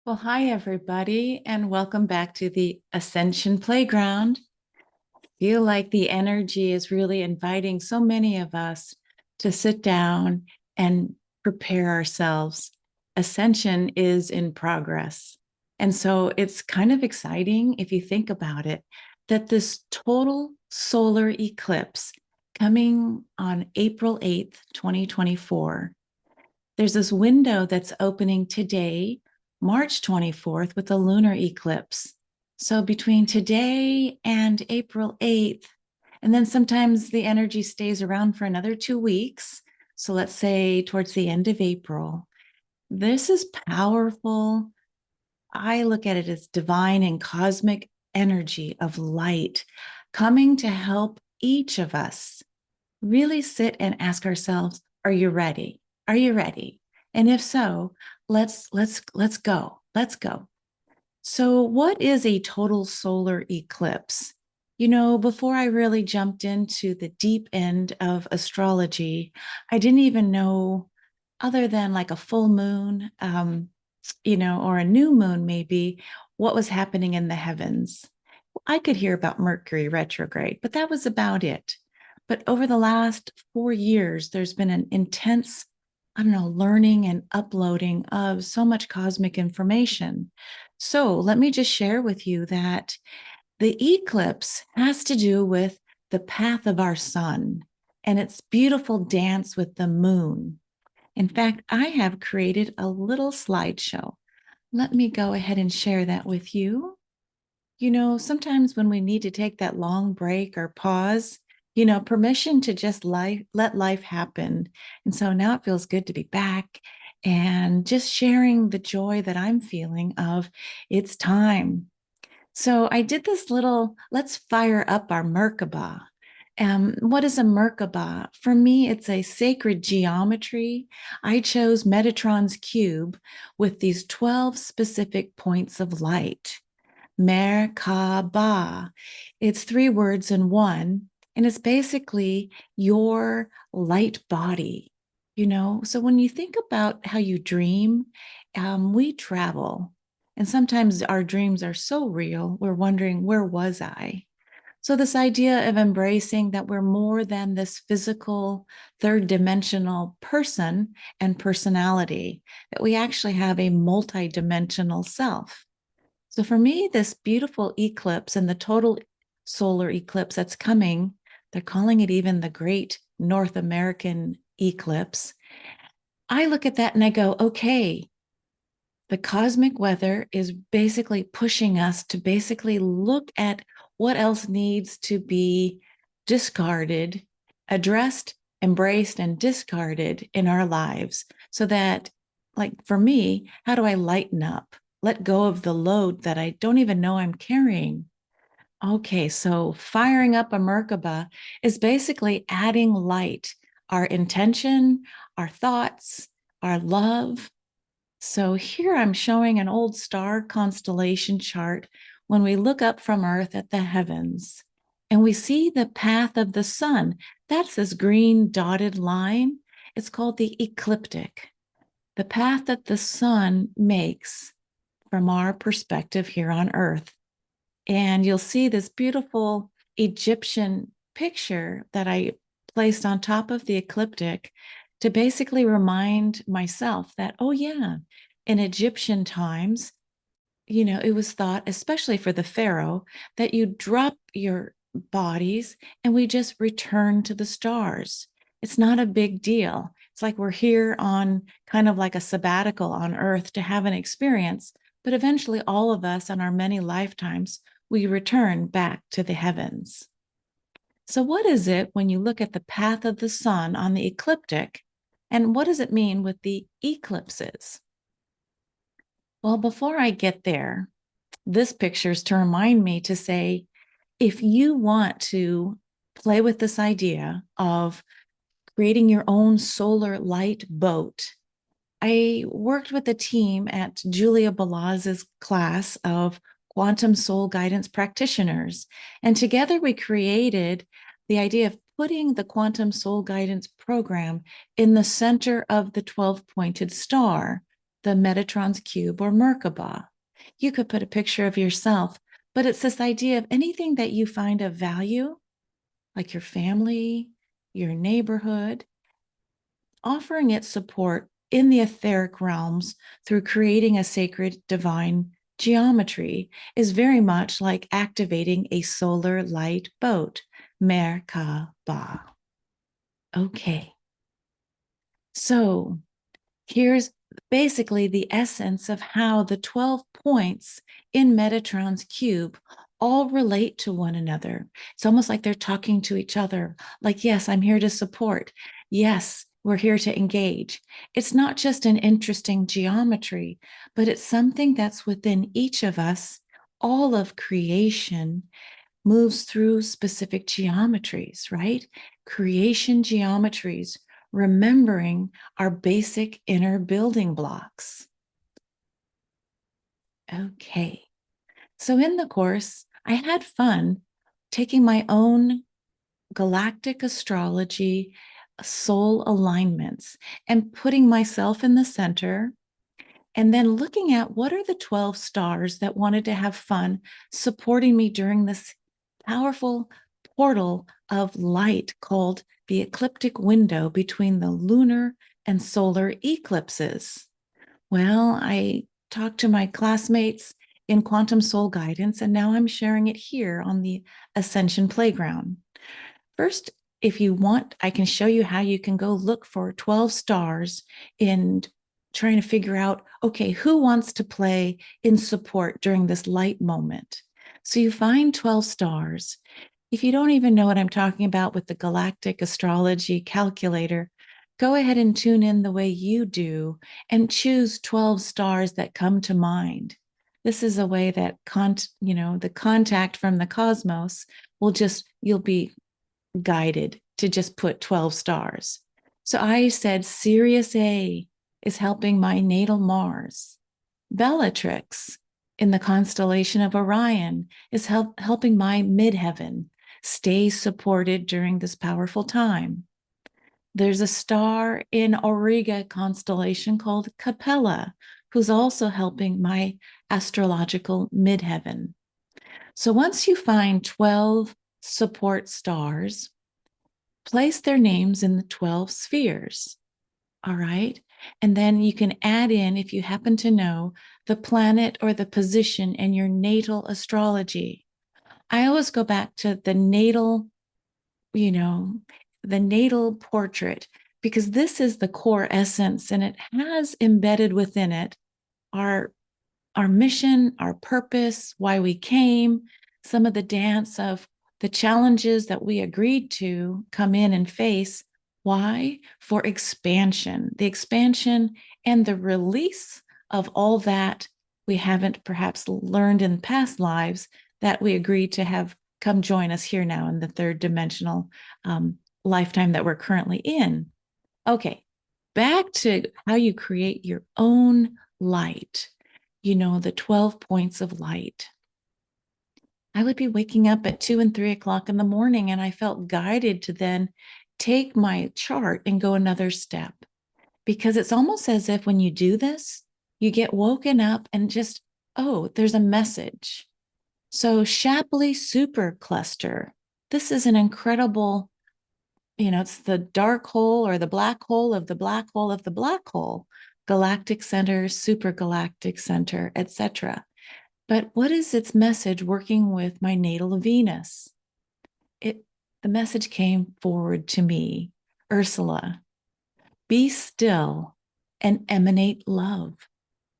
Well, hi, everybody, and welcome back to the Ascension Playground. Feel like the energy is really inviting so many of us to sit down and prepare ourselves. Ascension is in progress. And so it's kind of exciting if you think about it, that this total solar eclipse coming on April 8th, 2024, there's this window that's opening today, March 24th, with a lunar eclipse. So between today and April 8th, and then sometimes the energy stays around for another 2 weeks. So let's say towards the end of April. This is powerful. I look at it as divine and cosmic energy of light coming to help each of us really sit and ask ourselves, are you ready? Are you ready? And if so, let's go. Let's go. So what is a total solar eclipse? You know, before I really jumped into the deep end of astrology, I didn't even know, other than like a full moon, or a new moon, maybe, what was happening in the heavens. I could hear about Mercury retrograde, but that was about it. But over the last 4 years, there's been an intense, learning and uploading of so much cosmic information. So let me just share with you that the eclipse has to do with the path of our sun and its beautiful dance with the moon. In fact, I have created a little slideshow. Let me go ahead and share that with you. You know, sometimes when we need to take that long break or pause, permission to just let life happen. And so now it feels good to be back and just sharing the joy that I'm feeling of it's time. So I did this little, let's fire up our merkabah. What is a merkabah? For me, it's a sacred geometry. I chose Metatron's cube with these 12 specific points of light. Merkabah. It's 3 words in one, and it's basically your light body. So when you think about how you dream, we travel, and sometimes our dreams are so real, we're wondering, where was I? So, this idea of embracing that we're more than this physical, third dimensional person and personality, that we actually have a multidimensional self. So for me, this beautiful eclipse and the total solar eclipse that's coming, they're calling it even the Great North American Eclipse. I look at that and I go, okay, the cosmic weather is basically pushing us to basically look at what else needs to be discarded, addressed, embraced, and discarded in our lives so that, like for me, how do I lighten up? Let go of the load that I don't even know I'm carrying. Okay, so firing up a Merkaba is basically adding light, our intention, our thoughts, our love. So here I'm showing an old star constellation chart when we look up from Earth at the heavens and we see the path of the sun. That's this green dotted line. It's called the ecliptic, the path that the sun makes from our perspective here on Earth. And you'll see this beautiful Egyptian picture that I placed on top of the ecliptic to basically remind myself that, oh, yeah, in Egyptian times, it was thought, especially for the pharaoh, that you drop your bodies and we just return to the stars. It's not a big deal. It's like we're here on kind of like a sabbatical on Earth to have an experience, but eventually all of us on our many lifetimes, we return back to the heavens. So what is it when you look at the path of the sun on the ecliptic, and what does it mean with the eclipses? Well, before I get there, this picture is to remind me to say, if you want to play with this idea of creating your own solar light boat, I worked with a team at Julia Balaz's class of quantum soul guidance practitioners. And together we created the idea of putting the Quantum Soul Guidance program in the center of the 12-pointed star, the Metatron's cube or Merkabah. You could put a picture of yourself, but it's this idea of anything that you find of value, like your family, your neighborhood, offering it support in the etheric realms through creating a sacred divine geometry is very much like activating a solar light boat, merkabah. Okay. So here's basically the essence of how the 12 points in Metatron's cube all relate to one another. It's almost like they're talking to each other. Like, yes, I'm here to support. Yes, we're here to engage. It's not just an interesting geometry, but it's something that's within each of us. All of creation moves through specific geometries, right? Creation geometries, remembering our basic inner building blocks. Okay. So in the course, I had fun taking my own galactic astrology soul alignments and putting myself in the center, and then looking at what are the 12 stars that wanted to have fun supporting me during this powerful portal of light called the ecliptic window between the lunar and solar eclipses. Well, I talked to my classmates in Quantum Soul Guidance, and now I'm sharing it here on the Ascension Playground. First, if you want, I can show you how you can go look for 12 stars in trying to figure out, okay, who wants to play in support during this light moment? So you find 12 stars. If you don't even know what I'm talking about with the galactic astrology calculator, go ahead and tune in the way you do and choose 12 stars that come to mind. This is a way that the contact from the cosmos you'll be guided to just put 12 stars. So I said Sirius A is helping my natal Mars. Bellatrix in the constellation of Orion is helping my midheaven stay supported during this powerful time. There's a star in Auriga constellation called Capella, who's also helping my astrological midheaven. So once you find 12 support stars, place their names in the 12 spheres. All right. And then you can add in, if you happen to know, the planet or the position in your natal astrology. I always go back to the natal, the natal portrait, because this is the core essence and it has embedded within it our mission, our purpose, why we came, some of the dance of the challenges that we agreed to come in and face. Why? For expansion, the expansion and the release of all that we haven't perhaps learned in past lives that we agreed to have come join us here now in the third dimensional lifetime that we're currently in. Okay, back to how you create your own light, the 12 points of light. I would be waking up at 2 and 3 o'clock in the morning, and I felt guided to then take my chart and go another step, because it's almost as if when you do this, you get woken up and just, oh, there's a message. So Shapley supercluster. This is an incredible, it's the dark hole or the black hole of the black hole of the black hole, galactic center, supergalactic center, etc. But what is its message working with my natal Venus? The message came forward to me, Ursula, be still and emanate love,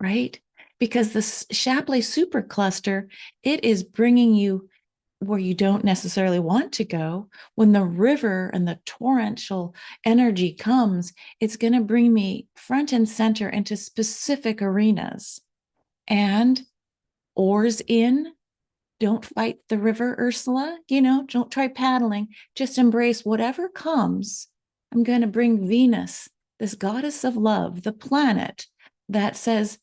right? Because the Shapley supercluster, it is bringing you where you don't necessarily want to go. When the river and the torrential energy comes, it's going to bring me front and center into specific arenas. And oars in, don't fight the river, Ursula. Don't try paddling. Just embrace whatever comes. I'm going to bring Venus, this goddess of love, the planet that says,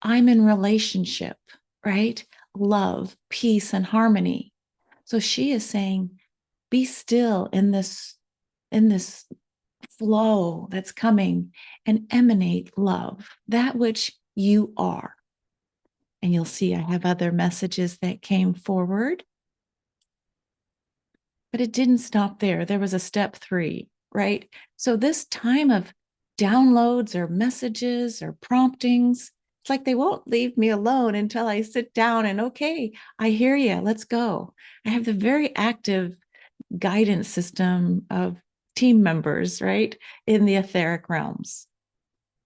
I'm in relationship, right? Love, peace, and harmony. So she is saying, be still in this in this flow that's coming and emanate love, that which you are. And you'll see I have other messages that came forward. But it didn't stop there. There was a step 3, right? So this time of downloads or messages or promptings, it's like they won't leave me alone until I sit down and, okay, I hear you. Let's go. I have the very active guidance system of team members, right, in the etheric realms.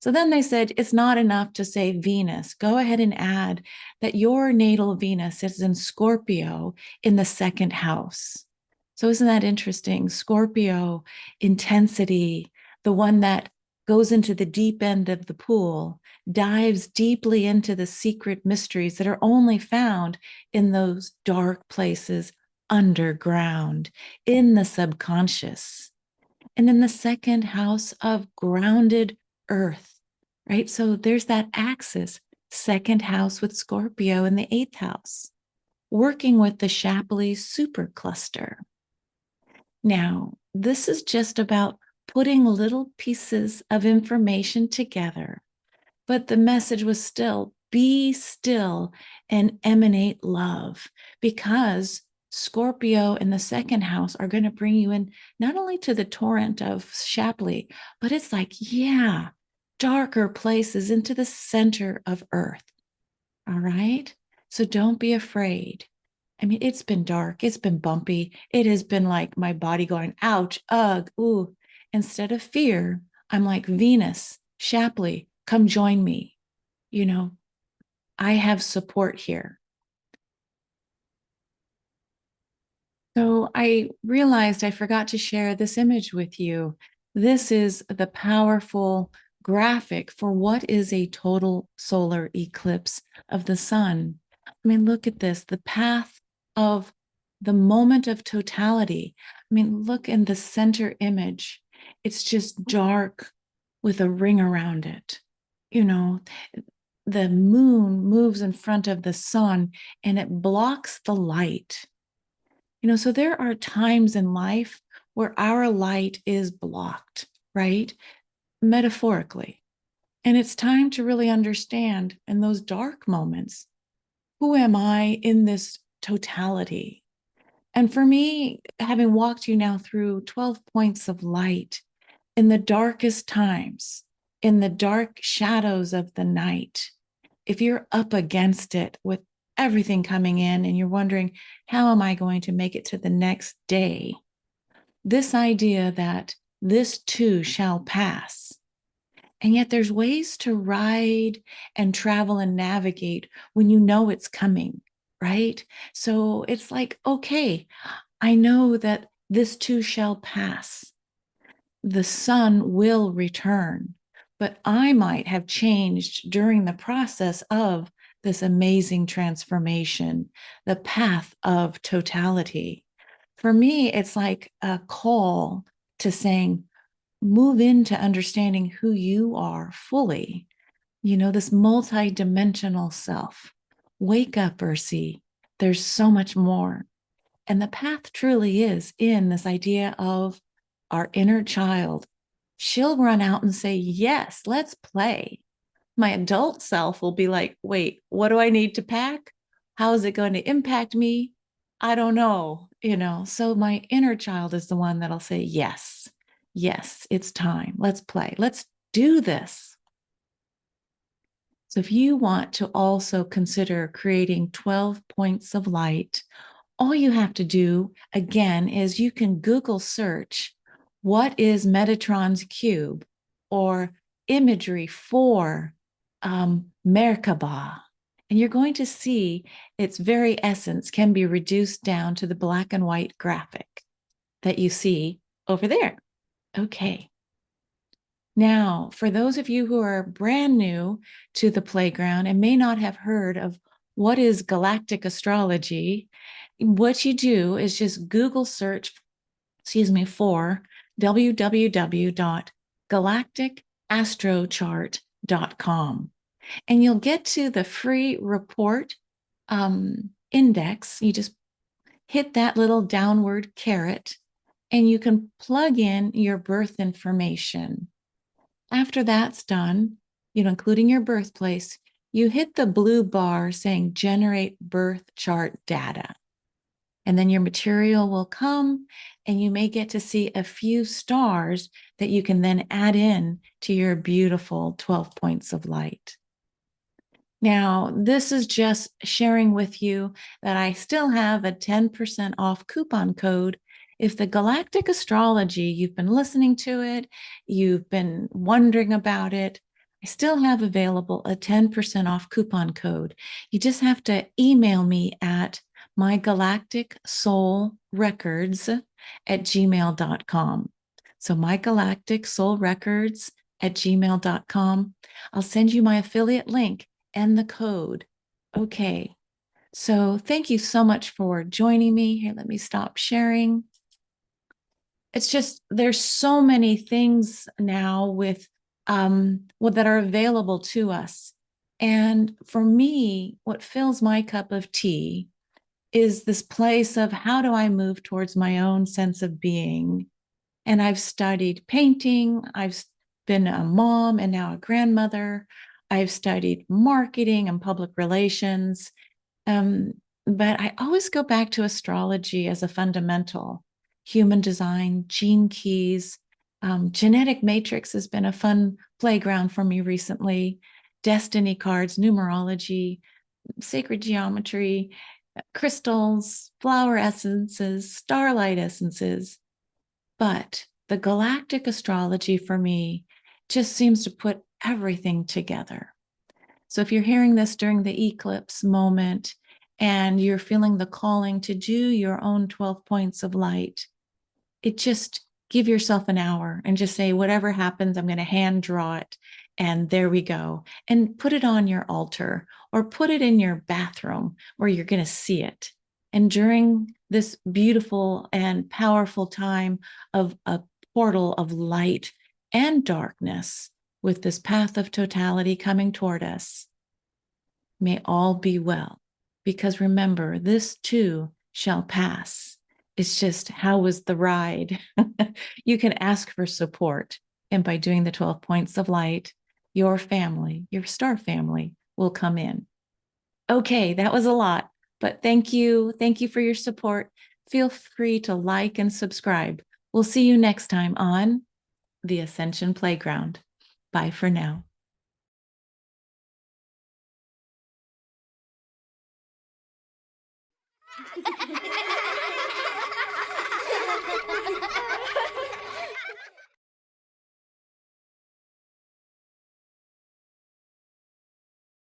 So then they said, it's not enough to say Venus. Go ahead and add that your natal Venus is in Scorpio in the 2nd house. So isn't that interesting? Scorpio, intensity, the one that goes into the deep end of the pool, dives deeply into the secret mysteries that are only found in those dark places underground, in the subconscious. And in the 2nd house of grounded earth, right? So there's that axis, 2nd house with Scorpio in the 8th house, working with the Shapley supercluster. Now, this is just about putting little pieces of information together, but the message was still be still and emanate love, because Scorpio in the 2nd house are going to bring you in not only to the torrent of Shapley, but it's like, yeah, darker places into the center of Earth. All right. So don't be afraid. I mean, it's been dark, it's been bumpy. It has been like my body going, ouch, ugh, ooh. Instead of fear, I'm like, Venus, Shapley, come join me. You know, I have support here. So I realized I forgot to share this image with you. This is the powerful graphic for what is a total solar eclipse of the sun. I mean, look at this, the path of the moment of totality. I mean, look in the center image. It's just dark with a ring around it. You know, the moon moves in front of the sun and it blocks the light. You know, so there are times in life where our light is blocked, right? Metaphorically. And it's time to really understand in those dark moments, who am I in this totality? And for me, having walked you now through 12 points of light in the darkest times, in the dark shadows of the night, if you're up against it with everything coming in and you're wondering, how am I going to make it to the next day? This idea that this too shall pass. And yet there's ways to ride and travel and navigate when you know it's coming, right? So it's like, okay, I know that this too shall pass. The sun will return, but I might have changed during the process of this amazing transformation, the path of totality. For me, it's like a call to saying, move into understanding who you are fully, you know, this multi-dimensional self. Wake up, Ursie. There's so much more. And the path truly is in this idea of our inner child. She'll run out and say, yes, let's play. My adult self will be like, wait, what do I need to pack? How is it going to impact me? I don't know, you know. So my inner child is the one that'll say, yes, yes, it's time. Let's play. Let's do this. So if you want to also consider creating 12 points of light, all you have to do, again, is you can Google search what is Metatron's cube or imagery for Merkabah. And you're going to see its very essence can be reduced down to the black and white graphic that you see over there. Okay. Now, for those of you who are brand new to the playground and may not have heard of what is galactic astrology, what you do is just Google search, for www.galacticastrochart.com. And you'll get to the free report index. You just hit that little downward caret and you can plug in your birth information. After that's done, including your birthplace, you hit the blue bar saying generate birth chart data. And then your material will come and you may get to see a few stars that you can then add in to your beautiful 12 points of light. Now, this is just sharing with you that I still have a 10% off coupon code. If the galactic astrology, you've been listening to it, you've been wondering about it, I still have available a 10% off coupon code. You just have to email me at mygalacticsoulrecords@gmail.com. So mygalacticsoulrecords@gmail.com. I'll send you my affiliate link and the code. Okay. So thank you so much for joining me. Here, let me stop sharing. It's just, there's so many things now with that are available to us. And for me, what fills my cup of tea is this place of how do I move towards my own sense of being? And I've studied painting. I've been a mom and now a grandmother. I've studied marketing and public relations. Um, but I always go back to astrology as a fundamental. Human design, gene keys, genetic matrix has been a fun playground for me recently. Destiny cards, numerology, sacred geometry, crystals, flower essences, starlight essences. But the galactic astrology for me just seems to put everything together. So if you're hearing this during the eclipse moment and you're feeling the calling to do your own 12 points of light, it just give yourself an hour and just say, whatever happens, I'm going to hand draw it. And there we go. And put it on your altar or put it in your bathroom where you're going to see it. And during this beautiful and powerful time of a portal of light and darkness with this path of totality coming toward us, may all be well. Because remember, this too shall pass. It's just, how was the ride? You can ask for support. And by doing the 12 points of light, your family, your star family, will come in. Okay, that was a lot, but thank you. Thank you for your support. Feel free to like and subscribe. We'll see you next time on the Ascension Playground. Bye for now.